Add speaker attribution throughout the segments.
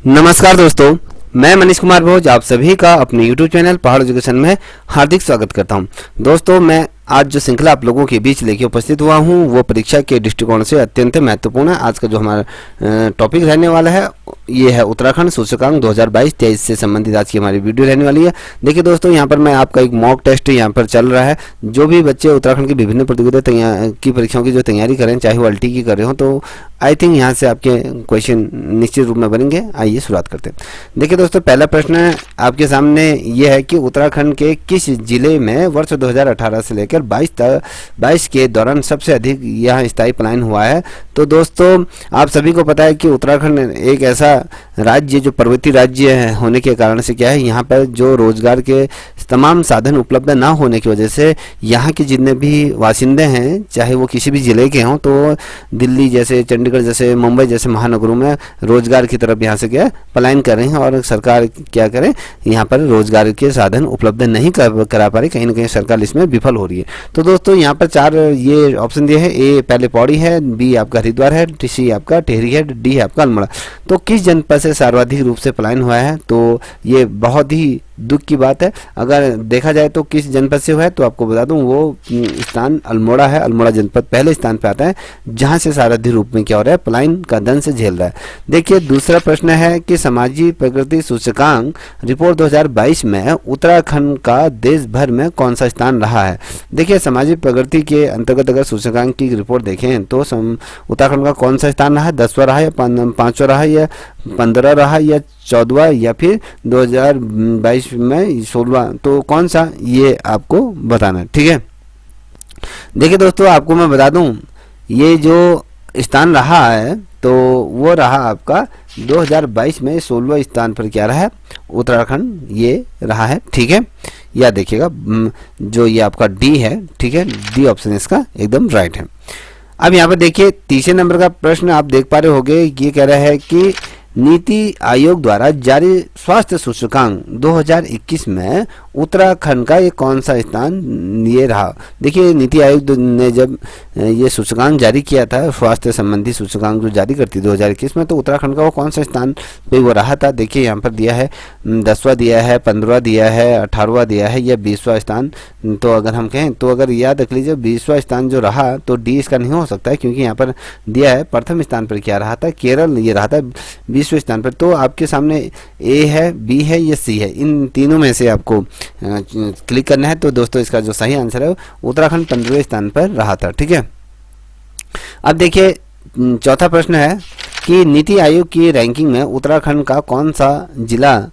Speaker 1: नमस्कार दोस्तों, मैं मनीष कुमार भोज आप सभी का अपने YouTube चैनल पहाड़ एजुकेशन में हार्दिक स्वागत करता हूं। दोस्तों, मैं आज जो श्रृंखला आप लोगों के बीच लेके उपस्थित हुआ हूं वो परीक्षा के दृष्टिकोण से अत्यंत महत्वपूर्ण है। आज का जो हमारा टॉपिक रहने वाला है ये है उत्तराखंड सूचकांक 2022-23 से संबंधित आज की हमारी वीडियो रहने वाली है। देखिए दोस्तों, यहाँ पर मैं आपका एक मॉक टेस्ट यहाँ पर चल रहा है। जो भी बच्चे उत्तराखंड की विभिन्न प्रतियोगिता की परीक्षाओं की जो तैयारी करें, चाहे वो अल्टी की कर रहे हो, तो आई थिंक यहाँ से आपके क्वेश्चन निश्चित रूप में बनेंगे। आइए शुरुआत करते हैं। देखिए दोस्तों, पहला प्रश्न आपके सामने ये है कि उत्तराखंड के किस जिले में वर्ष 2018 से लेकर 22 के दौरान सबसे अधिक यहाँ स्थायी पलायन हुआ है। तो दोस्तों, आप सभी को पता है कि उत्तराखंड एक ऐसा राज्य जो पर्वतीय राज्य होने के कारण से क्या है, यहाँ पर जो रोजगार के तमाम साधन उपलब्ध ना होने की वजह से यहाँ के जितने भी वासिंदे हैं, चाहे वो किसी भी ज़िले के हों, तो दिल्ली जैसे, चंडीगढ़ जैसे, मुंबई जैसे महानगरों में रोजगार की तरफ यहाँ से क्या पलायन कर रहे हैं। और सरकार क्या करे, यहाँ पर रोजगार के साधन उपलब्ध नहीं करा पा रही, कहीं ना कहीं सरकार इसमें विफल हो रही है। तो दोस्तों, यहाँ पर चार ये ऑप्शन दिए हैं। ए पहले पौड़ी है, बी आपका हरिद्वार है, सी आपका टिहरी है, डी है आपका अल्मोड़ा। तो किस जनपद से सर्वाधिक रूप से पलायन हुआ है, तो ये बहुत ही दुख की बात है। अगर देखा जाए तो किस जनपद से हुआ है, तो आपको बता दूं वो स्थान अल्मोड़ा है। अल्मोड़ा जनपद पहले स्थान पे आता है, जहां से सर्वाधिक रूप में क्या हो रहा है, पलायन का दंश झेल रहा है। देखिए, दूसरा प्रश्न है कि सामाजिक प्रगति सूचकांक रिपोर्ट 2022 में उत्तराखंड का देश भर में कौन सा स्थान रहा है। देखिए, सामाजिक प्रगति के अंतर्गत अगर सूचकांक की रिपोर्ट देखें तो उत्तराखंड का कौन सा स्थान रहा है, 10वां रहा या 5वां रहा या 15 रहा या 14 या फिर 2022 में 16, तो कौन सा ये आपको बताना है। ठीक है, देखिए दोस्तों, आपको मैं बता दूं ये जो स्थान रहा है तो वो रहा आपका 2022 में 16वें स्थान पर क्या रहा है, उत्तराखंड ये रहा है। ठीक है, या देखिएगा जो ये आपका डी है, ठीक है, डी ऑप्शन इसका एकदम राइट है। अब यहाँ पर देखिए तीसरे नंबर का प्रश्न आप देख पा रहे होंगे, ये कह रहा है कि नीति आयोग द्वारा जारी स्वास्थ्य सूचकांक 2021 में उत्तराखंड का ये कौन सा स्थान ये रहा। देखिए, नीति आयोग ने जब ये सूचकांक जारी किया था, स्वास्थ्य संबंधी सूचकांक जो जारी करती 2021 में, तो उत्तराखंड का वो कौन सा स्थान पे वो रहा था। देखिए, यहाँ पर दिया है 10वां दिया है, 15वां दिया है, 18वां दिया है या 20वां स्थान। तो अगर हम कहें तो अगर याद रख लीजिए 20वां स्थान जो रहा तो डी इसका नहीं हो सकता है, क्योंकि यहाँ पर दिया है प्रथम स्थान पर क्या रहा था, केरल ये रहा था 20वें स्थान पर। तो आपके सामने ए है, बी है या सी है, इन तीनों में से आपको क्लिक करना है। तो दोस्तों, इसका जो सही आंसर है उत्तराखंड 15वें स्थान पर रहा था। ठीक है, अब देखिए चौथा प्रश्न है कि नीति आयोग की रैंकिंग में उत्तराखंड का कौन सा जिला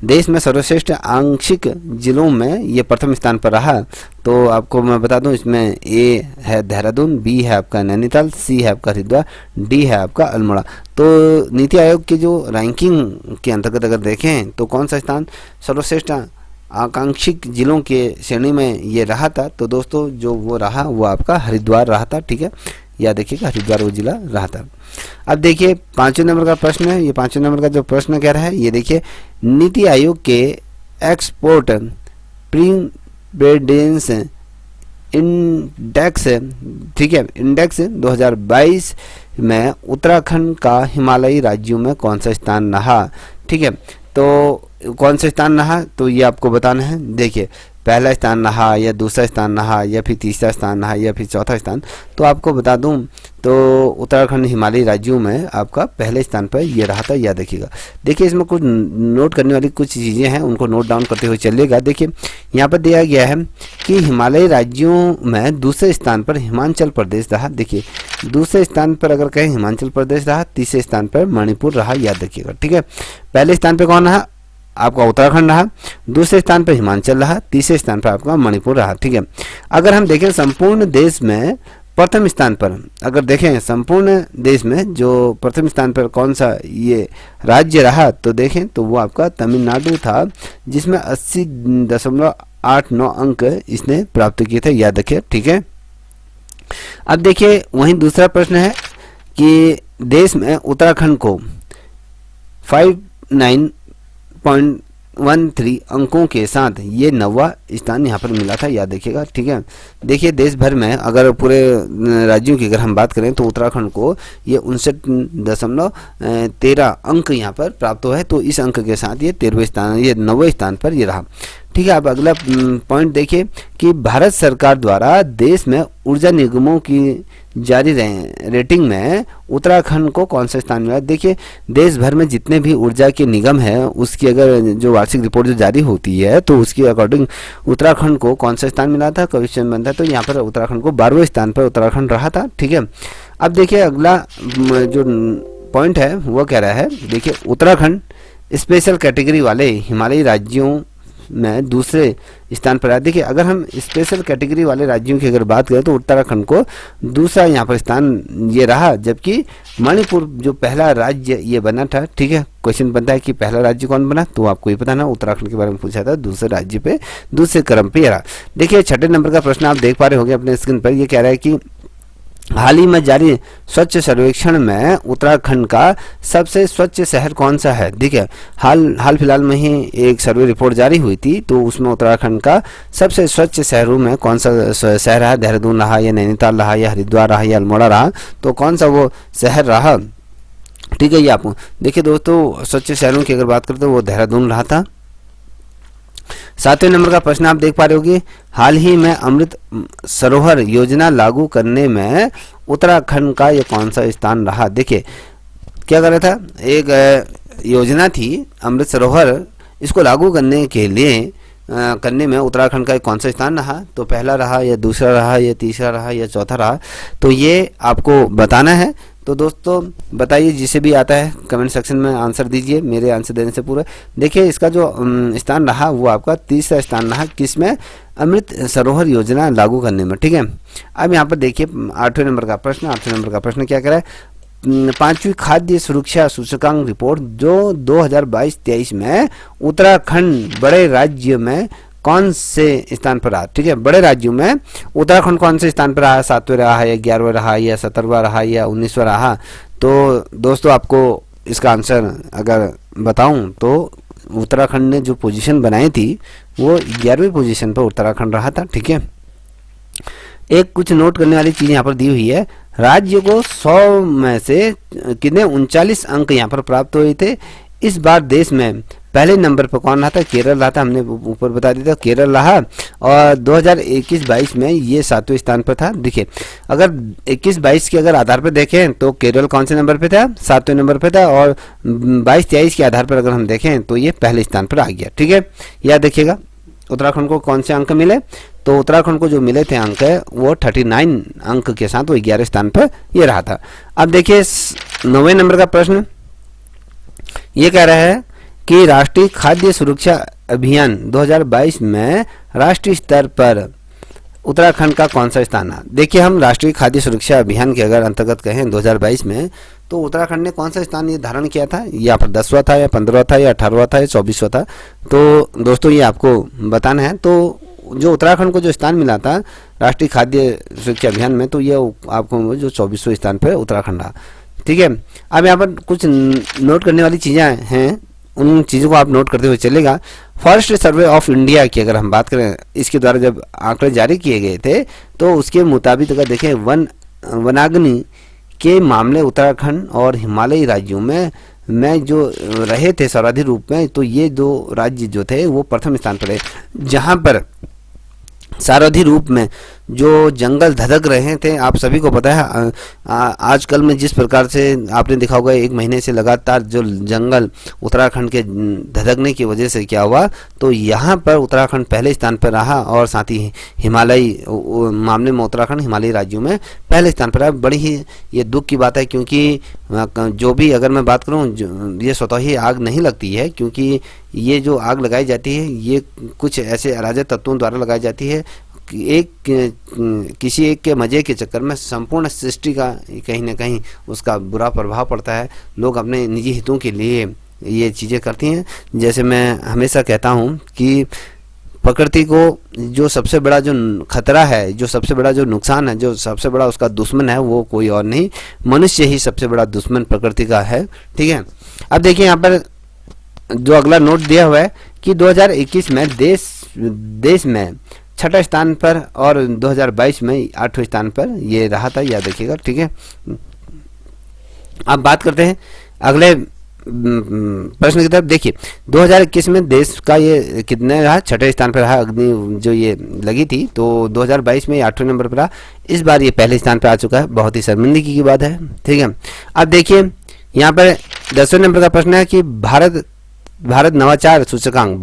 Speaker 1: देश में सर्वश्रेष्ठ आंशिक जिलों में ये प्रथम स्थान पर रहा। तो आपको मैं बता दूं, इसमें ए है देहरादून, बी है आपका नैनीताल, सी है आपका हरिद्वार, डी है आपका अल्मोड़ा। तो नीति आयोग की जो रैंकिंग के अंतर्गत अगर देखें तो कौन सा स्थान सर्वश्रेष्ठ आकांक्षित जिलों के श्रेणी में ये रहा था, तो दोस्तों जो वो रहा वो आपका हरिद्वार रहा था। ठीक है, या देखिएगा हरिद्वार वो जिला रहा था। अब देखिए 5वें नंबर का प्रश्न है। ये 5वें नंबर का जो प्रश्न कह रहा है, ये देखिए नीति आयोग के एक्सपोर्ट प्रीपेडेंस इंडेक्स, ठीक है, इंडेक्स 2022 में उत्तराखंड का हिमालयी राज्यों में कौन सा स्थान रहा। ठीक है, तो कौन सा स्थान रहा, तो ये आपको बताना है। देखिए, पहला स्थान रहा या दूसरा स्थान रहा या फिर तीसरा स्थान रहा या फिर चौथा स्थान, तो आपको बता दूं तो उत्तराखंड हिमालयी राज्यों में आपका पहले स्थान पर ये रहा था। याद रखिएगा। देखिए, इसमें कुछ नोट करने वाली कुछ चीज़ें हैं, उनको नोट डाउन करते हुए चलिएगा। देखिए, यहाँ पर दिया गया है कि हिमालयी राज्यों में दूसरे स्थान पर हिमाचल प्रदेश रहा। देखिए, दूसरे स्थान पर अगर कहें हिमाचल प्रदेश रहा, तीसरे स्थान पर मणिपुर रहा। याद रखिएगा। ठीक है, पहले स्थान पर कौन रहा, आपका उत्तराखंड रहा, दूसरे स्थान पर हिमाचल रहा, तीसरे स्थान पर आपका मणिपुर रहा। ठीक है, अगर हम देखें संपूर्ण देश में प्रथम स्थान पर, अगर देखें संपूर्ण देश में जो प्रथम स्थान पर कौन सा ये राज्य रहा, तो देखें तो वो आपका तमिलनाडु था, जिसमें 80.89 अंक इसने प्राप्त किए थे। याद रखिए। ठीक है, अब देखिए वहीं दूसरा प्रश्न है कि देश में उत्तराखंड को 59 613 अंकों के साथ ये 9वां स्थान यहाँ पर मिला था, याद रखिएगा। ठीक है, देखिए देश भर में अगर पूरे राज्यों की अगर हम बात करें तो उत्तराखंड को ये 59.13 अंक यहाँ पर प्राप्त हुआ है। तो इस अंक के साथ ये 13वें स्थान, ये 9वें स्थान पर ये रहा। ठीक है, अब अगला पॉइंट देखिए कि भारत सरकार द्वारा देश में ऊर्जा निगमों की जारी रेटिंग में उत्तराखंड को कौन सा स्थान मिला। देखिए देश भर में जितने भी ऊर्जा के निगम है उसकी अगर जो वार्षिक रिपोर्ट जो जारी होती है तो उसके अकॉर्डिंग उत्तराखंड को कौन सा स्थान मिला था, क्वेश्चन बनता है। तो यहाँ पर उत्तराखंड को 12वें स्थान पर उत्तराखंड रहा था। ठीक है, अब देखिए अगला जो पॉइंट है वो कह रहा है, देखिए उत्तराखंड स्पेशल कैटेगरी वाले हिमालयी राज्यों में दूसरे स्थान पर आया। देखिए अगर हम स्पेशल कैटेगरी वाले राज्यों की अगर बात करें तो उत्तराखंड को दूसरा यहाँ पर स्थान ये रहा, जबकि मणिपुर जो पहला राज्य ये बना था। ठीक है, क्वेश्चन बनता है कि पहला राज्य कौन बना, तो आपको ये पता ना, उत्तराखंड के बारे में पूछा था, दूसरे राज्य पे दूसरे क्रम पे रहा। देखिए 6 नंबर का प्रश्न आप देख पा रहे होंगे अपने स्क्रीन पर, ये कह रहा है कि हाल ही में जारी स्वच्छ सर्वेक्षण में उत्तराखंड का सबसे स्वच्छ शहर कौन सा है। ठीक है, हाल फिलहाल में ही एक सर्वे रिपोर्ट जारी हुई थी, तो उसमें उत्तराखंड का सबसे स्वच्छ शहरों में कौन सा शहर रहा, देहरादून रहा या नैनीताल रहा या हरिद्वार रहा या अल्मोड़ा रहा, तो कौन सा वो शहर रहा। ठीक है, ये आपको देखिए दोस्तों स्वच्छ शहरों की अगर बात करें तो वो देहरादून रहा था। 7वें नंबर का प्रश्न आप देख पा रहे होंगे, हाल ही में अमृत सरोवर योजना लागू करने में उत्तराखंड का ये कौन सा स्थान रहा। देखिए क्या कर रहा था, एक योजना थी अमृत सरोवर, इसको लागू करने के लिए करने में उत्तराखंड का कौन सा स्थान रहा, तो पहला रहा या दूसरा रहा या तीसरा रहा या चौथा रहा, तो ये आपको बताना है। तो दोस्तों बताइए, जिसे भी आता है कमेंट सेक्शन में आंसर दीजिए मेरे आंसर देने से पूरा। देखिए इसका जो स्थान रहा वो आपका तीसरा स्थान रहा, किसमें, अमृत सरोवर योजना लागू करने में। ठीक है, अब यहाँ पर देखिए 8वें नंबर का प्रश्न, 8वें नंबर का प्रश्न क्या कह रहा है, 5वीं खाद्य सुरक्षा सूचकांक रिपोर्ट जो 2022-23 में उत्तराखंड बड़े राज्य में कौन से स्थान पर रहा। ठीक है, बड़े राज्यों में उत्तराखंड कौन से स्थान पर रहा, 7वें रहा या 11वें रहा या 17वां रहा या 19वां रहा। तो दोस्तों आपको इसका आंसर अगर बताऊं तो उत्तराखंड ने जो पोजीशन बनाई थी वो 11वीं पोजीशन पर उत्तराखंड रहा था। ठीक है, एक कुछ नोट करने वाली चीज़ यहाँ पर दी हुई है, राज्य को 100 में से कितने 39 अंक यहाँ पर प्राप्त हुए थे। इस बार देश में पहले नंबर पर कौन रहा था, केरल रहा था, हमने ऊपर बता दिया था केरल रहा, और 2021-22 में ये 7वें स्थान पर था। देखिए अगर 21-22 के अगर आधार पर देखें तो केरल कौन से नंबर पे था, 7वें नंबर पे था, और 22-23 के आधार पर अगर हम देखें तो ये पहले स्थान पर आ गया। ठीक है, याद देखिएगा उत्तराखंड को कौन से अंक मिले, तो उत्तराखंड को जो मिले थे अंक है वो 39 अंक के साथ वो 11वें स्थान पर ये रहा था। अब देखिए 9वें नंबर का प्रश्न ये कह रहा है कि राष्ट्रीय खाद्य सुरक्षा अभियान 2022 में राष्ट्रीय स्तर पर उत्तराखंड का कौन सा स्थान है। देखिए हम राष्ट्रीय खाद्य सुरक्षा अभियान के अगर अंतर्गत कहें 2022 में, तो उत्तराखंड ने कौन सा स्थान ये धारण किया था, या फिर 10वां था या 15वां था या 18वां था या 24वां था। तो दोस्तों ये आपको बताना है। तो जो उत्तराखंड को जो स्थान मिला था राष्ट्रीय खाद्य सुरक्षा अभियान में, तो ये आपको जो 24वें स्थान पर उत्तराखंड रहा। ठीक है, अब यहाँ पर कुछ नोट करने वाली चीज़ें हैं, उन चीज़ों को आप नोट करते हुए चलेगा। फॉरेस्ट सर्वे ऑफ इंडिया की अगर हम बात करें, इसके द्वारा जब आंकड़े जारी किए गए थे तो उसके मुताबिक अगर देखें वनाग्नि के मामले उत्तराखंड और हिमालयी राज्यों में जो रहे थे सर्वाधिक रूप में, तो ये दो राज्य जो थे वो प्रथम स्थान पर है, जहाँ पर सर्वाधिक रूप में जो जंगल धधक रहे थे। आप सभी को पता है आजकल में जिस प्रकार से आपने देखा होगा 1 महीने से लगातार जो जंगल उत्तराखंड के धधकने की वजह से क्या हुआ, तो यहाँ पर उत्तराखंड पहले स्थान पर रहा, और साथ ही हिमालयी मामले में उत्तराखंड हिमालयी राज्यों में पहले स्थान पर रहा। बड़ी ही ये दुख की बात है, क्योंकि जो भी अगर मैं बात करूँ ये स्वतः ही आग नहीं लगती है, क्योंकि ये जो आग लगाई जाती है ये कुछ ऐसे अराजक तत्वों द्वारा लगाई जाती है। किसी एक के मज़े के चक्कर में संपूर्ण सृष्टि का कहीं ना कहीं उसका बुरा प्रभाव पड़ता है। लोग अपने निजी हितों के लिए ये चीज़ें करती हैं। जैसे मैं हमेशा कहता हूँ कि प्रकृति को जो सबसे बड़ा जो खतरा है, जो सबसे बड़ा जो नुकसान है, जो सबसे बड़ा उसका दुश्मन है, वो कोई और नहीं, मनुष्य ही सबसे बड़ा दुश्मन प्रकृति का है। ठीक है, अब देखिए यहाँ पर जो अगला नोट दिया हुआ है कि 2021 में देश में 6ठे स्थान पर और 2022 में 8वें स्थान पर ये रहा था, याद रखिएगा, ठीक है। अब बात करते हैं अगले प्रश्न की तरफ। देखिए 2021 में देश का ये कितने रहा, 6ठे स्थान पर रहा, अग्नि जो ये लगी थी, तो 2022 में 8वें नंबर पर रहा। इस बार ये पहले स्थान पर आ चुका है, बहुत ही शर्मिंदगी की बात है, ठीक है। अब देखिए यहाँ पर 10वें नंबर का प्रश्न है कि भारत नवाचार सूचकांक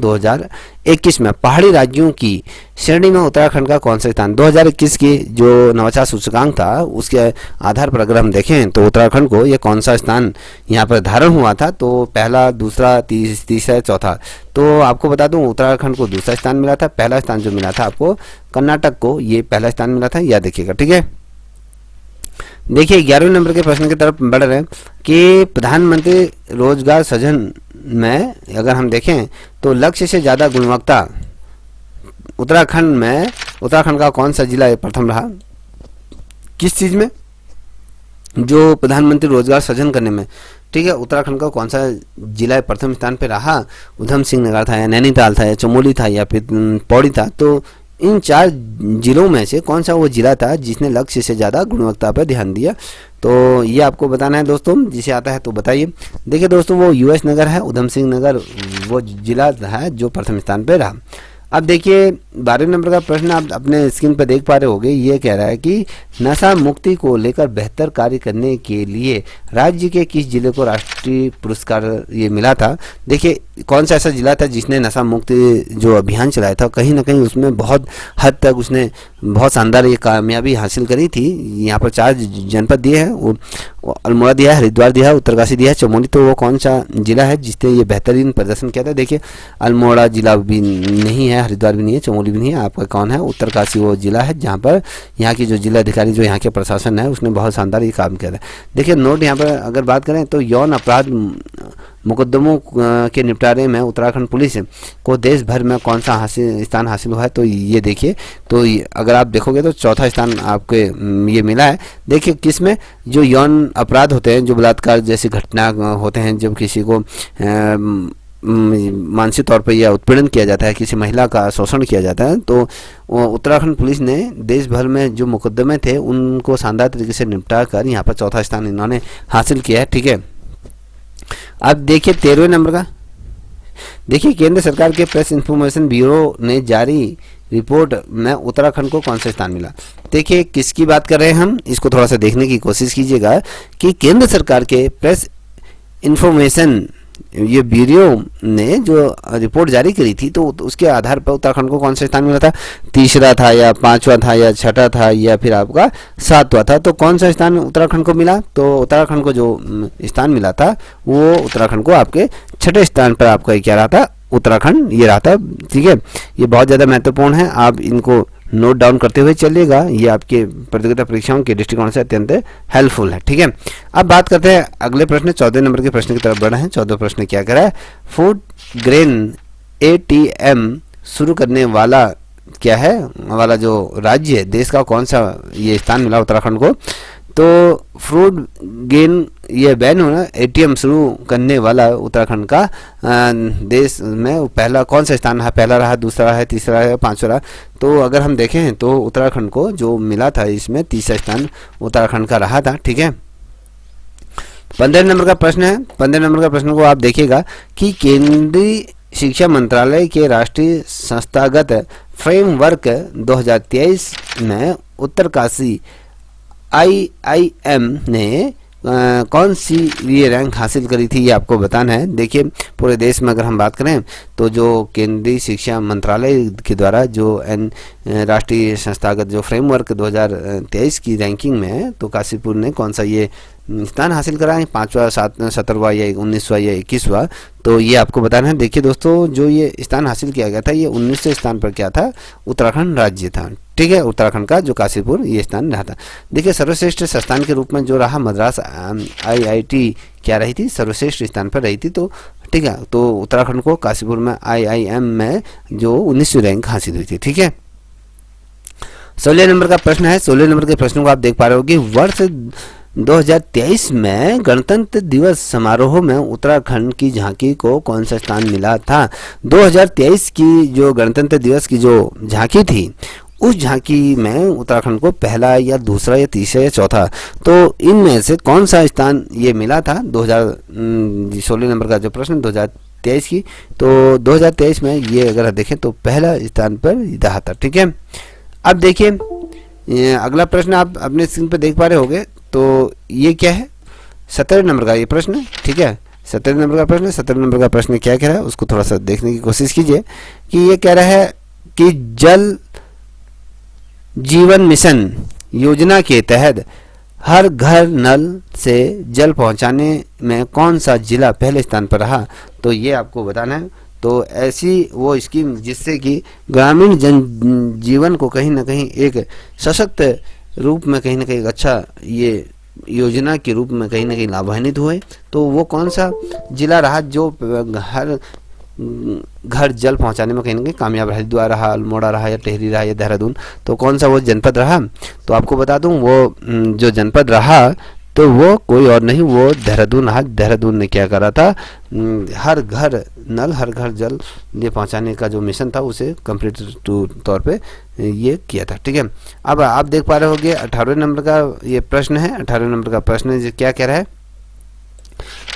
Speaker 1: 2021 में पहाड़ी राज्यों की श्रेणी में उत्तराखंड का कौन सा स्थान। 2021 की जो नवाचार सूचकांक था उसके आधार पर अगर हम देखें तो उत्तराखंड को ये कौन सा स्थान यहाँ पर धारण हुआ था, तो पहला, दूसरा, तीसरा, चौथा। तो आपको बता दूं उत्तराखंड को दूसरा स्थान मिला था, पहला स्थान जो मिला था आपको कर्नाटक को ये पहला स्थान मिला था, याद रखिएगा, ठीक है। देखिए 11वें नंबर के प्रश्न की तरफ बढ़ रहे हैं कि प्रधानमंत्री रोजगार सृजन में अगर हम देखें तो लक्ष्य से ज़्यादा गुणवत्ता उत्तराखंड का कौन सा जिला प्रथम रहा, किस चीज़ में, जो प्रधानमंत्री रोजगार सृजन करने में, ठीक है। उत्तराखंड का कौन सा जिला प्रथम स्थान पे रहा, उधम सिंह नगर था या नैनीताल था या चमोली था या फिर पौड़ी था। तो इन 4 जिलों में से कौन सा वो जिला था जिसने लक्ष्य से ज़्यादा गुणवत्ता पर ध्यान दिया, तो ये आपको बताना है दोस्तों, जिसे आता है तो बताइए। देखिए दोस्तों वो यूएस नगर है, उधम सिंह नगर वो जिला है जो प्रथम स्थान पर रहा। अब देखिए 12वें नंबर का प्रश्न आप अपने स्क्रीन पर देख पा रहे होंगे, ये कह रहा है कि नशा मुक्ति को लेकर बेहतर कार्य करने के लिए राज्य के किस जिले को राष्ट्रीय पुरस्कार ये मिला था। देखिए कौन सा ऐसा जिला था जिसने नशा मुक्ति जो अभियान चलाया था, कहीं ना कहीं उसमें बहुत हद तक उसने बहुत शानदार ये कामयाबी हासिल करी थी। यहाँ पर 4 जनपद दिए हैं, अल्मोड़ा दिया है, हरिद्वार दिया है, उत्तरकाशी दिया है, चमोली। तो वो कौन सा जिला है जिसने ये बेहतरीन प्रदर्शन किया था। देखिए अल्मोड़ा जिला भी नहीं है, हरिद्वार भी नहीं है, चमोली भी नहीं है, आपका कौन है, उत्तरकाशी वो जिला है जहाँ पर यहाँ की जो जिलाधिकारी जो यहाँ के प्रशासन है उसने बहुत शानदार ये काम किया था। देखिए नोट यहाँ पर अगर बात करें तो यौन अपराध मुकदमों के निपटारे में उत्तराखंड पुलिस को देश भर में कौन सा स्थान हासिल हुआ है, तो ये देखिए, तो अगर आप देखोगे तो चौथा स्थान आपके ये मिला है। देखिए किस में, जो यौन अपराध होते हैं, जो बलात्कार जैसी घटना होते हैं, जब किसी को मानसिक तौर पर यह उत्पीड़न किया जाता है, किसी महिला का शोषण किया जाता है, तो उत्तराखंड पुलिस ने देश भर में जो मुकदमे थे उनको शानदार तरीके से निपटा कर यहाँ पर चौथा स्थान इन्होंने हासिल किया है, ठीक है। अब देखिए 13वें नंबर का, देखिए केंद्र सरकार के प्रेस इंफॉर्मेशन ब्यूरो ने जारी रिपोर्ट में उत्तराखंड को कौन सा स्थान मिला। देखिए किसकी बात कर रहे हैं हम, इसको थोड़ा सा देखने की कोशिश कीजिएगा कि केंद्र सरकार के प्रेस इंफॉर्मेशन ये ब्यूरो ने जो रिपोर्ट जारी करी थी, तो उसके आधार पर उत्तराखंड को कौन सा स्थान मिला था, तीसरा था या पांचवा था या छठा था या फिर आपका 7वां था। तो कौन सा स्थान उत्तराखंड को मिला, तो उत्तराखंड को जो स्थान मिला था वो उत्तराखंड को आपके 6ठे स्थान पर आपका क्या रहा था, उत्तराखंड ये रहा था, ठीक है। ये बहुत ज़्यादा महत्वपूर्ण है, आप इनको नोट डाउन करते हुए चलिएगा, ये आपके प्रतियोगिता परीक्षाओं के दृष्टिकोण से अत्यंत हेल्पफुल है, ठीक है। अब बात करते हैं अगले प्रश्न 14 नंबर के प्रश्न की तरफ बढ़ा है। 14 प्रश्न क्या कह रहा है, फूड ग्रेन ATM शुरू करने वाला क्या है वाला जो राज्य है, देश का कौन सा ये स्थान मिला उत्तराखंड को। तो फ्रूट गेन ये बैन होना ATM शुरू करने वाला उत्तराखंड का देश में पहला कौन सा स्थान है, पहला रहा, दूसरा है, तीसरा है, 5वां रहा। तो अगर हम देखें तो उत्तराखंड को जो मिला था इसमें तीसरा स्थान उत्तराखंड का रहा था, ठीक है। 15 नंबर का प्रश्न है। 15 नंबर का प्रश्न को आप देखिएगा कि केंद्रीय शिक्षा मंत्रालय के राष्ट्रीय संस्थागत फ्रेमवर्क 2023 में उत्तरकाशी IIM ने कौन सी ये रैंक हासिल करी थी, ये आपको बताना है। देखिए पूरे देश में अगर हम बात करें तो जो केंद्रीय शिक्षा मंत्रालय के द्वारा जो राष्ट्रीय संस्थागत जो फ्रेमवर्क 2023 की रैंकिंग में है, तो काशीपुर ने कौन सा ये स्थान हासिल करा है, 5वां, 7वां, 17वां या 19वां या 21वां, तो ये आपको बताना है। देखिए दोस्तों जो ये स्थान हासिल किया गया था ये 19वें स्थान पर क्या था, उत्तराखंड राज्य था, ठीक है। उत्तराखंड का जो काशीपुर ये स्थान रहा था। देखिए सर्वश्रेष्ठ संस्थान के रूप में जो रहा मद्रास IIT क्या रही थी, सर्वश्रेष्ठ स्थान पर रही थी, तो ठीक है। तो उत्तराखंड को काशीपुर में IIM में जो 19वीं रैंक हासिल हुई थी, ठीक है। 16 नंबर का प्रश्न है। 16 नंबर के प्रश्न को आप देख पा रहे हो कि वर्ष 2023 में गणतंत्र दिवस समारोह में उत्तराखंड की झांकी को कौन सा स्थान मिला था? 2023 की जो गणतंत्र दिवस की जो झांकी थी, उस झांकी में उत्तराखंड को पहला या दूसरा या तीसरा या चौथा, तो इनमें से कौन सा स्थान ये मिला था? 2016 नंबर का जो प्रश्न 2023 की, तो 2023 में ये अगर देखें तो पहला स्थान पर रहा था। ठीक है, अब देखिए अगला प्रश्न आप अपने स्क्रीन पर देख पा रहे होंगे, तो ये क्या है? 17 नंबर का ये प्रश्न। ठीक है, 17 नंबर का प्रश्न। 17 नंबर का प्रश्न क्या कह रहा है उसको थोड़ा सा देखने की कोशिश कीजिए कि ये कह रहा है कि जल जीवन मिशन योजना के तहत हर घर नल से जल पहुंचाने में कौन सा जिला पहले स्थान पर रहा? तो ये आपको बताना है। तो ऐसी वो स्कीम जिससे कि ग्रामीण जन जीवन को कहीं ना कहीं एक सशक्त रूप में, कहीं ना कहीं अच्छा ये योजना के रूप में कहीं ना कहीं लाभान्वित हुए, तो वो कौन सा जिला रहा जो हर घर जल पहुंचाने में कहीं ना कहीं कामयाब रहा? हरिद्वार रहा, अल्मोड़ा रहा, या टिहरी रहा, या देहरादून, तो कौन सा वो जनपद रहा? तो आपको बता दूं वो जो जनपद रहा तो वो कोई और नहीं, वो देहरादून रहा। देहरादून ने क्या करा था? हर घर नल, हर घर जल ये पहुंचाने का जो मिशन था उसे कंप्लीट तौर पे ये किया था। ठीक है, अब आप देख पा रहे होंगे 18वें नंबर का ये प्रश्न है। 18वें नंबर का प्रश्न क्या कह रहा है?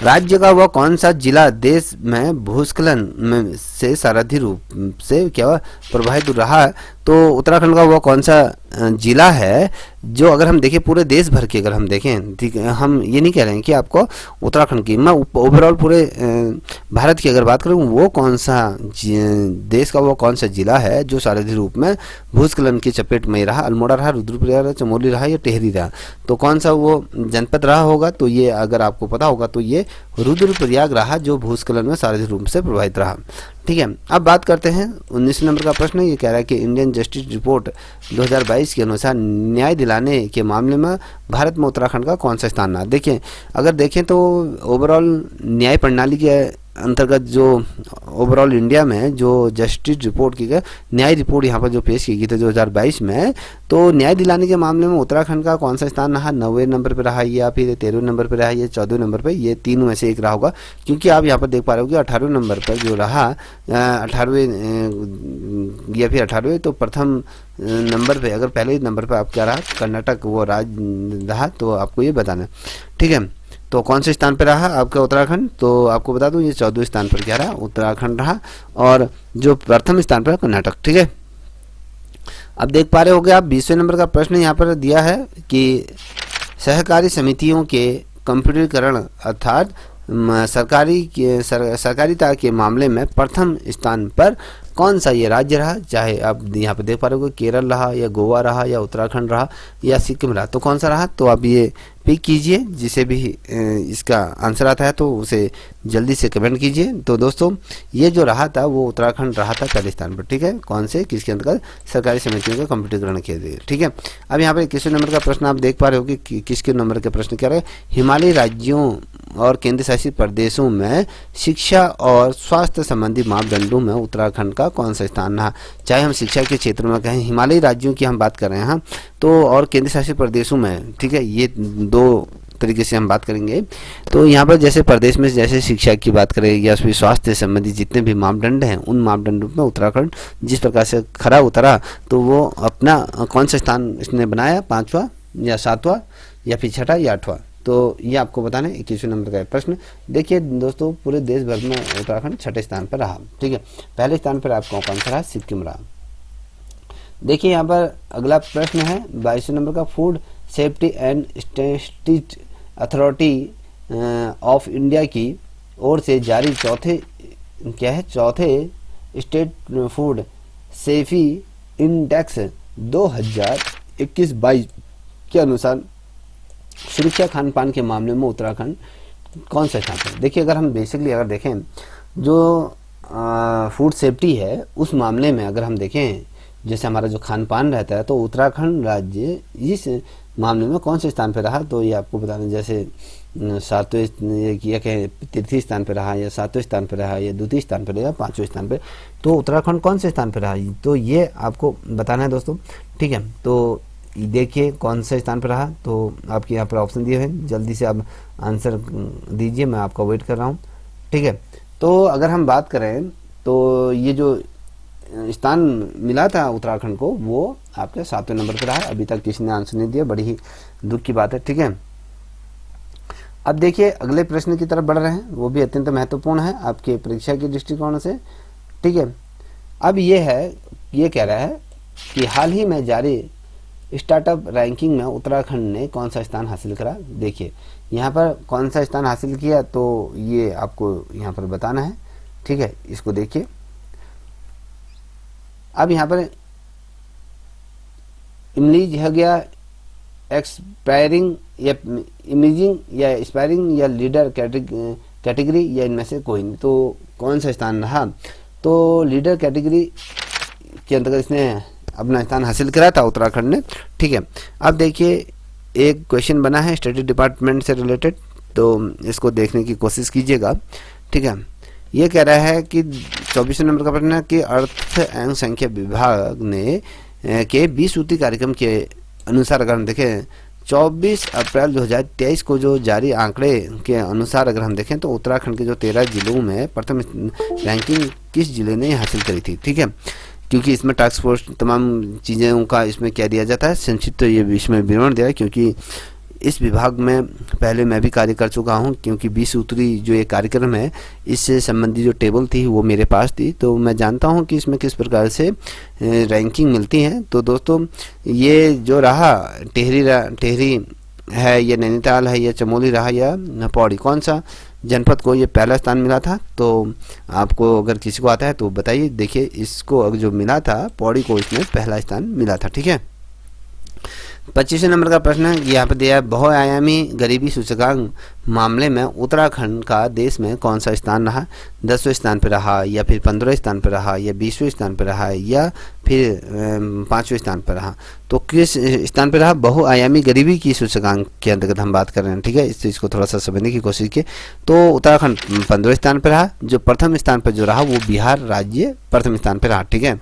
Speaker 1: राज्य का वह कौन सा जिला देश में भूस्खलन में से सर्वाधिक रूप से क्या प्रभावित रहा? तो उत्तराखंड का वो कौन सा जिला है जो अगर हम देखें पूरे देश भर की, अगर हम देखें, ठीक है, हम ये नहीं कह रहे हैं कि आपको उत्तराखंड की, मैं ओवरऑल पूरे भारत की अगर बात करूं, वो कौन सा देश का वो कौन सा जिला है जो सर्वाधिक रूप में भूस्खलन की चपेट में रहा? अल्मोड़ा रहा, रुद्रप्रयाग रहा, चमोली रहा, या टिहरी रहा? तो कौन सा वो जनपद रहा होगा? तो ये अगर आपको पता होगा तो ये रुद्रप्रयाग रहा जो भूस्खलन में सर्वाधिक रूप से प्रभावित रहा। ठीक है, अब बात करते हैं 19 नंबर का प्रश्न। ये कह रहा है कि इंडियन जस्टिस रिपोर्ट 2022 के अनुसार न्याय दिलाने के मामले में भारत में उत्तराखंड का कौन सा स्थान रहा? देखिए अगर देखें तो ओवरऑल न्याय प्रणाली के अंतर्गत जो ओवरऑल इंडिया में जो जस्टिस रिपोर्ट की गई, न्याय रिपोर्ट यहाँ पर जो पेश की गई थी 2022 में, तो न्याय दिलाने के मामले में उत्तराखंड का कौन सा स्थान रहा? 9वें नंबर पर रहा, या फिर 13वें नंबर पर रहा, या 14वें नंबर पर? ये तीनों में से एक रहा होगा, क्योंकि आप यहाँ पर देख पा रहे हो कि 18वें नंबर पर जो रहा, 18वें या फिर 18वें, तो प्रथम नंबर पे, अगर पहले नंबर पर आप क्या रहा, कर्नाटक वो राज्य रहा, तो आपको ये बताना। ठीक है, तो कौन से स्थान पर रहा आपका उत्तराखंड? तो आपको बता दूं ये 14वें स्थान पर क्या रहा? उत्तराखंड रहा, और जो प्रथम स्थान पर कर्नाटक। ठीक है, अब देख पा रहे होगे आप 20वें नंबर का प्रश्न यहाँ पर दिया है कि सहकारी समितियों के कंप्यूटरीकरण अर्थात सरकारिता के मामले में प्रथम स्थान पर कौन सा ये राज्य रहा? चाहे आप यहाँ पे देख पा रहे हो केरल रहा, या गोवा रहा, या उत्तराखंड रहा, या सिक्किम रहा, तो कौन सा रहा? तो आप ये पिक कीजिए, जिसे भी इसका आंसर आता है तो उसे जल्दी से कमेंट कीजिए। तो दोस्तों ये जो रहा था वो उत्तराखंड रहा था पहले स्थान पर। ठीक है, कौन से, किसके अंतर्गत? सरकारी समितियों का कंप्यूटरीकरण किया गया। ठीक है, अब यहाँ पर 21वें नंबर का प्रश्न आप देख पा रहे हो कि किसके नंबर के प्रश्न क्या रहे? हिमालयी राज्यों और केंद्र शासित प्रदेशों में शिक्षा और स्वास्थ्य संबंधी मापदंडों में उत्तराखंड का कौन सा स्थान रहा? चाहे हम शिक्षा के क्षेत्र में कहें, हिमालयी राज्यों की हम बात कर रहे हैं, हाँ, तो और केंद्र शासित प्रदेशों में, ठीक है, ये दो तरीके से हम बात करेंगे। तो यहाँ पर जैसे प्रदेश में जैसे शिक्षा की बात करें या फिर स्वास्थ्य संबंधी जितने भी मापदंड हैं, उन मापदंडों में उत्तराखंड जिस प्रकार से खरा उतरा, तो वो अपना कौन सा स्थान इसने बनाया? 5वां या 7वां या फिर 6ठा या 8वां? तो ये आपको बताना है 21वें नंबर का प्रश्न। देखिए दोस्तों पूरे देश भर में उत्तराखंड 6ठे स्थान पर रहा। ठीक है, पहले स्थान पर आपको कौन सा रहा? सिक्किम रहा। देखिए यहाँ पर अगला प्रश्न है 22वें नंबर का, food safety and statistics authority of India की ओर से जारी चौथे स्टेट फूड सेफ्टी इंडेक्स 2021-22 के अनुसार सुरक्षा खान पान के मामले में उत्तराखंड कौन सा स्थान है? देखिए अगर हम बेसिकली अगर देखें जो फूड सेफ्टी है उस मामले में अगर हम देखें जैसे हमारा जो खान पान रहता है, तो उत्तराखंड राज्य इस मामले में कौन से स्थान पर रहा? तो ये आपको बताना, जैसे 7वें या कहें तृतीय स्थान पर रहा, या 7वें स्थान पर रहा, या द्वितीय स्थान पर, या 5वें स्थान पर, तो उत्तराखंड कौन से स्थान पर रहा? तो ये आपको बताना है दोस्तों। ठीक है, तो देखिए कौन सा स्थान पर रहा, तो आपके यहाँ पर ऑप्शन दिए हैं, जल्दी से आप आंसर दीजिए, मैं आपका वेट कर रहा हूँ। ठीक है, तो अगर हम बात करें तो ये जो स्थान मिला था उत्तराखंड को वो आपके 7वें नंबर पर रहा है। अभी तक किसी ने आंसर नहीं दिया, बड़ी ही दुख की बात है। ठीक है, अब देखिए अगले प्रश्न की तरफ बढ़ रहे हैं, वो भी अत्यंत महत्वपूर्ण है आपके परीक्षा के दृष्टिकोण से। ठीक है, अब ये कह रहा है कि हाल ही में जारी स्टार्टअप रैंकिंग में उत्तराखंड ने कौन सा स्थान हासिल करा। देखिए यहाँ पर कौन सा स्थान हासिल किया, तो ये आपको यहाँ पर बताना है। ठीक है, इसको देखिए। अब यहाँ पर इमलीज हो गया, एक्सपायरिंग या इमेजिंग या एक्सपायरिंग या लीडर कैटेगरी या इनमें से कोई नहीं। तो कौन सा स्थान रहा, तो लीडर कैटेगरी के अंतर्गत इसने अपना स्थान हासिल करा था उत्तराखंड ने। ठीक है, अब देखिए एक क्वेश्चन बना है स्टडी डिपार्टमेंट से रिलेटेड, तो इसको देखने की कोशिश कीजिएगा। ठीक है, ये कह रहा है कि 24 नंबर का प्रश्न है कि अर्थ एवं संख्या विभाग ने के 20 सूत्री कार्यक्रम के अनुसार अगर हम देखें 24 अप्रैल 2023 को जो जारी आंकड़े के अनुसार अगर हम देखें तो उत्तराखंड के जो 13 जिलों में प्रथम रैंकिंग किस जिले ने हासिल करी थी। ठीक है, क्योंकि इसमें टास्क फोर्स तमाम चीज़ों का इसमें क्या दिया जाता है, संक्षिप्त तो ये इसमें विवरण दिया है, क्योंकि इस विभाग में पहले मैं भी कार्य कर चुका हूं, क्योंकि 20 सूत्री जो ये कार्यक्रम है इससे संबंधित जो टेबल थी वो मेरे पास थी, तो मैं जानता हूं कि इसमें किस प्रकार से रैंकिंग मिलती है। तो दोस्तों ये जो रहा टिहरी है या नैनीताल है या चमोली रहा या पौड़ी, कौन सा जनपद को ये पहला स्थान मिला था, तो आपको अगर किसी को आता है तो बताइए। देखिए इसको अगर जो मिला था पौड़ी को इसमें पहला स्थान मिला था। ठीक है, 25वें नंबर का प्रश्न यहाँ पर दिया है बहुआयामी गरीबी सूचकांक मामले में उत्तराखंड का देश में कौन सा स्थान रहा। 10वें स्थान पर रहा या फिर 15वें स्थान पर रहा या 20वें स्थान पर रहा या फिर 5वें स्थान पर रहा, तो किस स्थान पर रहा। बहुआयामी गरीबी की सूचकांक के अंतर्गत हम बात कर रहे हैं। ठीक है, इस चीज़ को थोड़ा सा समझने की कोशिश की, तो उत्तराखंड 15वें स्थान पर रहा, जो प्रथम स्थान पर जो रहा वो बिहार राज्य प्रथम स्थान पर रहा। ठीक है,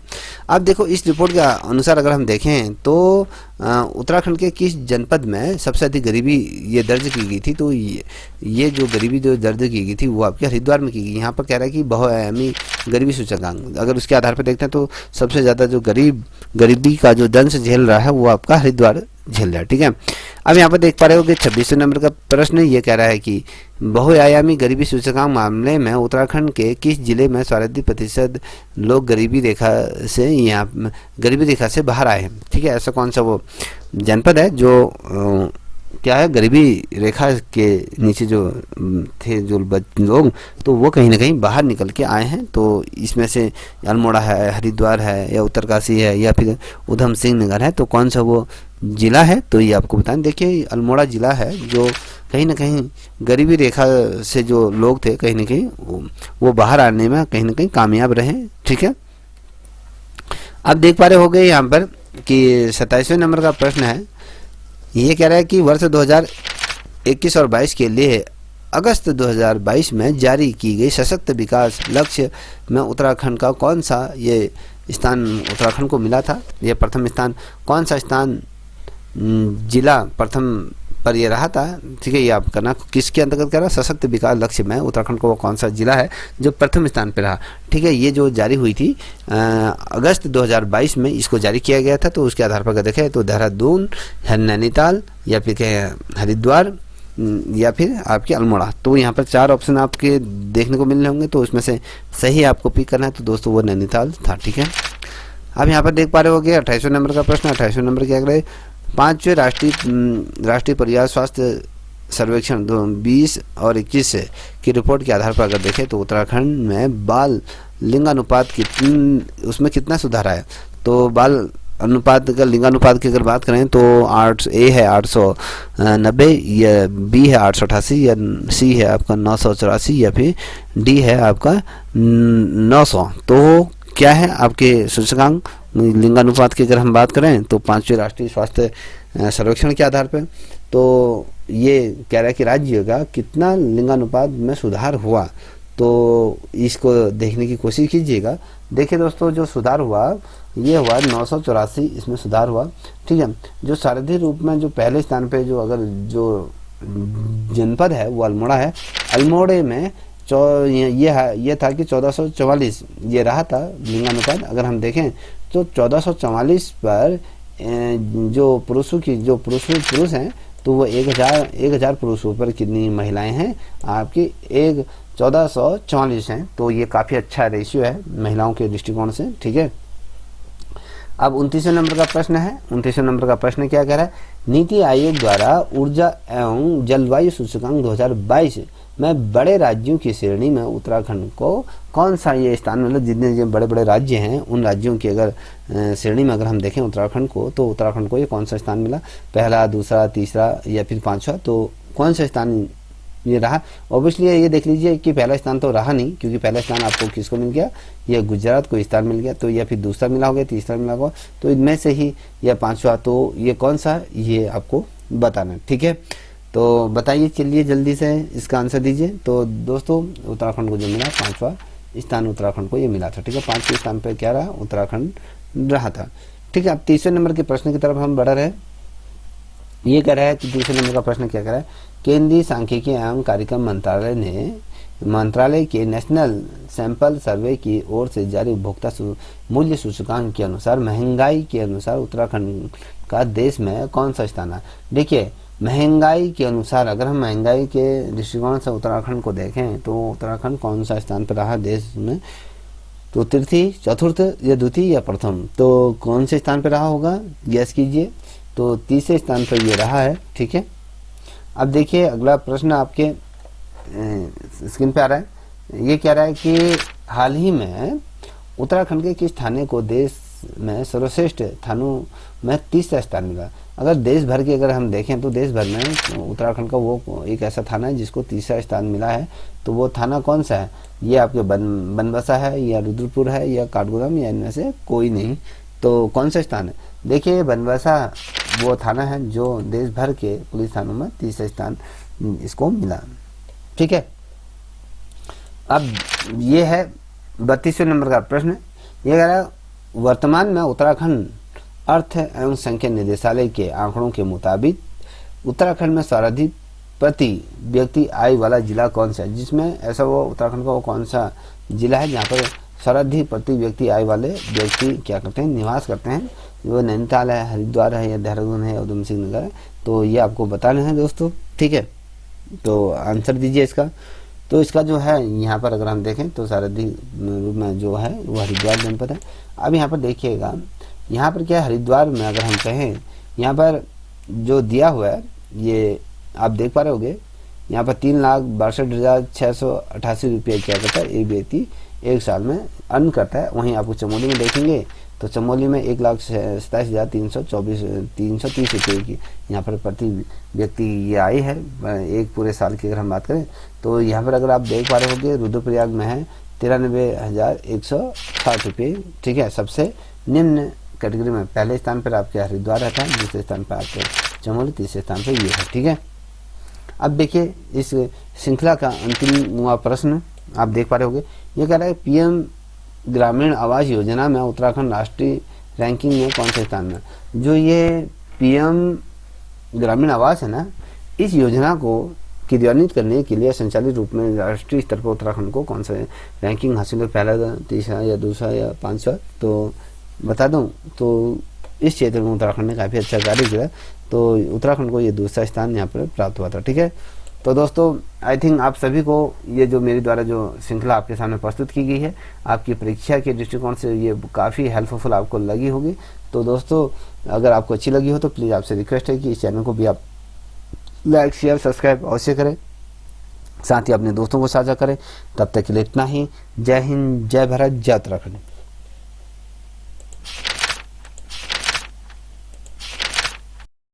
Speaker 1: अब देखो इस रिपोर्ट के अनुसार अगर हम देखें तो उत्तराखंड के किस जनपद में सबसे अधिक गरीबी ये दर्ज की गई थी, तो ये जो गरीबी जो दर्ज की गई थी वो आपके हरिद्वार में की गई। यहाँ पर कह रहा है कि बहुआयामी गरीबी सूचकांक, अगर उसके आधार पर देखते हैं तो सबसे ज़्यादा जो गरीबी का जो दंश झेल रहा है वो आपका हरिद्वार झेल रहा है। ठीक है, अब यहाँ पर देख पा रहे हो कि 26वें नंबर का प्रश्न ये कह रहा है कि बहुआयामी गरीबी सूचकांक मामले में उत्तराखंड के किस जिले में 34% लोग गरीबी रेखा से बाहर आए हैं। ठीक है, ऐसा कौन सा वो जनपद है जो क्या है गरीबी रेखा के नीचे जो थे जो लोग, तो वो कहीं ना कहीं बाहर निकल के आए हैं। तो इसमें से अल्मोड़ा है, हरिद्वार है या उत्तरकाशी है या फिर उधम सिंह नगर है, तो कौन सा वो जिला है, तो ये आपको बताएं। देखिए अल्मोड़ा जिला है जो कहीं ना कहीं गरीबी रेखा से जो लोग थे कहीं ना कहीं वो बाहर आने में कहीं ना कहीं कामयाब रहे। ठीक है, अब देख पा रहे हो गए यहाँ पर कि 27वें नंबर का प्रश्न है, ये कह रहा है कि वर्ष 2021 और 22 के लिए अगस्त 2022 में जारी की गई सशक्त विकास लक्ष्य में उत्तराखंड का कौन सा ये स्थान उत्तराखंड को मिला था। यह प्रथम स्थान कौन सा स्थान जिला प्रथम पर ये रहा था। ठीक है, ये आप करना किसके अंतर्गत कर रहा, सशक्त विकास लक्ष्य में उत्तराखंड को कौन सा जिला है जो प्रथम स्थान पर रहा। ठीक है, ये जो जारी हुई थी अगस्त 2022 में इसको जारी किया गया था, तो उसके आधार पर अगर देखें तो देहरादून, नैनीताल या फिर हरिद्वार या फिर आपके अल्मोड़ा, तो यहाँ पर 4 ऑप्शन आपके देखने को मिल रहे होंगे, तो उसमें से सही आपको पिक करना है, तो दोस्तों वो नैनीताल था। ठीक है, अब यहाँ पर देख पा रहे हो 28वें नंबर का प्रश्न। 28वें नंबर क्या करें, 5वें राष्ट्रीय परिवार स्वास्थ्य सर्वेक्षण 2020 और 21 की रिपोर्ट के आधार पर अगर देखें तो उत्तराखंड में बाल लिंगानुपात उसमें कितना सुधार आया। तो बाल अनुपात का लिंगानुपात की अगर बात करें तो ए है 890 या बी है 888 या सी है आपका 984 या फिर डी है आपका 900। तो क्या है आपके सूचकांक लिंगानुपात की अगर हम बात करें तो 5वें राष्ट्रीय स्वास्थ्य सर्वेक्षण के आधार पर तो ये कह रहा है कि राज्य का कितना लिंगानुपात में सुधार हुआ, तो इसको देखने की कोशिश कीजिएगा। देखिए दोस्तों, जो सुधार हुआ ये हुआ 984, इसमें सुधार हुआ। ठीक है, जो सारथी रूप में जो पहले स्थान पे जो अगर जो जनपद है वो अल्मोड़ा है। अल्मोड़े में ये था कि 1444 ये रहा था लिंगानुपात। अगर हम देखें तो 1444 पर जो पुरुष हैं तो वो 1000 पुरुषों पर कितनी महिलाएं हैं आपकी 1444 हैं। तो ये काफ़ी अच्छा रेशियो है महिलाओं के दृष्टिकोण से। ठीक है, अब 29वें नंबर का प्रश्न है। 29वें नंबर का प्रश्न क्या कह रहा है, नीति आयोग द्वारा ऊर्जा एवं जलवायु सूचकांक 2022 में बड़े राज्यों की श्रेणी में उत्तराखंड को कौन सा ये स्थान, मतलब जितने जो बड़े बड़े राज्य हैं उन राज्यों की अगर श्रेणी में अगर हम देखें उत्तराखंड को, तो उत्तराखंड को ये कौन सा स्थान मिला, पहला, दूसरा, तीसरा या फिर पांचवा, तो कौन सा स्थान ये रहा। ऑब्वियसली ये देख लीजिए कि पहला स्थान तो रहा नहीं, क्योंकि पहला स्थान आपको किसको मिल गया, ये गुजरात को स्थान मिल गया। तो या फिर दूसरा मिला होगा, तीसरा मिला होगा, तो इनमें से ही या पांचवा, तो ये कौन सा ये आपको बताना है। ठीक है, तो बताइए, चलिए जल्दी से इसका आंसर दीजिए। तो दोस्तों उत्तराखंड को जो मिला 5वां स्थान उत्तराखंड को ये मिला था। ठीक है, 5वें स्थान पर क्या रहा, उत्तराखंड रहा था। ठीक है, अब तीसरे नंबर के प्रश्न की तरफ हम बढ़ रहे हैं। ये कह रहा है कि तीसरे नंबर का प्रश्न क्या कह रहा है, केंद्रीय सांख्यिकी एवं कार्यक्रम मंत्रालय के नेशनल सैंपल सर्वे की ओर से जारी उपभोक्ता मूल्य सूचकांक के अनुसार महंगाई के अनुसार उत्तराखंड का देश में कौन सा स्थान है। देखिए, महंगाई के अनुसार अगर हम महंगाई के दृष्टिकोण से उत्तराखंड को देखें तो उत्तराखंड कौन सा स्थान पर रहा देश में, तो तृतीय, चतुर्थ या द्वितीय या प्रथम, तो कौन से स्थान पर रहा होगा, गैस कीजिए। तो तीसरे स्थान पर ये रहा है। ठीक है, अब देखिए अगला प्रश्न आपके स्क्रीन पे आ रहा है। ये कह रहा है कि हाल ही में उत्तराखंड के किस थाने को देश में सर्वश्रेष्ठ थानों में तीसरा स्थान मिला। अगर देश भर की अगर हम देखें तो देश भर में उत्तराखंड का वो एक ऐसा थाना है जिसको तीसरा स्थान मिला है। तो वो थाना कौन सा है, ये आपके बनबसा है या रुद्रपुर है या काठगोदाम या इनमें से कोई नहीं। तो कौन सा स्थान है, देखिए बनबसा वो थाना है जो देश भर के पुलिस थानों में तीसरा स्थान इसको मिला। ठीक है, अब ये है 32वें नंबर का प्रश्न। ये कह रहा है, वर्तमान में उत्तराखंड अर्थ एवं संख्या निदेशालय के आंकड़ों के मुताबिक उत्तराखंड में सर्वाधिक प्रति व्यक्ति आय वाला जिला कौन सा है, जिसमें ऐसा वो उत्तराखंड का वो कौन सा जिला है जहाँ पर सर्वाधिक प्रति व्यक्ति आय वाले व्यक्ति क्या करते हैं, निवास करते हैं। वो नैनीताल है, हरिद्वार है या देहरादून है या उधम सिंह नगर है। तो ये आपको बताना है दोस्तों। ठीक है, तो आंसर दीजिए इसका। तो इसका जो है यहाँ पर अगर हम देखें तो सर्वाधिक रूप में जो है वो हरिद्वार जनपद है। अब यहाँ पर देखिएगा, यहाँ पर क्या है, हरिद्वार में अगर हम कहें यहाँ पर जो दिया हुआ है ये आप देख पा रहे होगे, यहाँ पर 3,62,688 रुपये क्या करता है एक व्यक्ति एक साल में अर्न करता है। वहीं आपको चमोली में देखेंगे तो चमोली में 1,27,330 रुपये की यहाँ पर प्रति व्यक्ति ये आय है एक पूरे साल की। अगर हम बात करें तो यहाँ पर अगर आप देख पा रहे होंगे रुद्रप्रयाग में है 93,160 रुपये। ठीक है, सबसे निम्न कैटेगरी में पहले स्थान पर आपके हरिद्वार रहता है, दूसरे स्थान पर आपके चमोली, तीसरे स्थान पर ये है। ठीक है, अब देखिए इस श्रृंखला का अंतिम प्रश्न आप देख पा रहे होंगे। ये कह रहा है पीएम ग्रामीण आवास योजना में उत्तराखंड राष्ट्रीय रैंकिंग में कौन से स्थान में। जो ये पीएम ग्रामीण आवास है ना, इस योजना को क्रियान्वित करने के लिए संचालित रूप में राष्ट्रीय स्तर पर उत्तराखंड को कौन सा रैंकिंग हासिल है, पहला, तीसरा या दूसरा या पांचवा। तो बता दूं तो इस क्षेत्र में उत्तराखंड ने काफ़ी अच्छा कार्य किया, तो उत्तराखंड को ये दूसरा स्थान यहाँ पर प्राप्त हुआ था। ठीक है, तो दोस्तों आई थिंक आप सभी को ये जो मेरे द्वारा जो श्रृंखला आपके सामने प्रस्तुत की गई है आपकी परीक्षा के दृष्टिकोण से ये काफ़ी हेल्पफुल आपको लगी होगी। तो दोस्तों अगर आपको अच्छी लगी हो तो प्लीज़ आपसे रिक्वेस्ट है कि इस चैनल को भी आप लाइक, शेयर, सब्सक्राइब अवश्य करें, साथ ही अपने दोस्तों को साझा करें। तब तक के लिए इतना ही। जय हिंद, जय भारत, जय उत्तराखंड।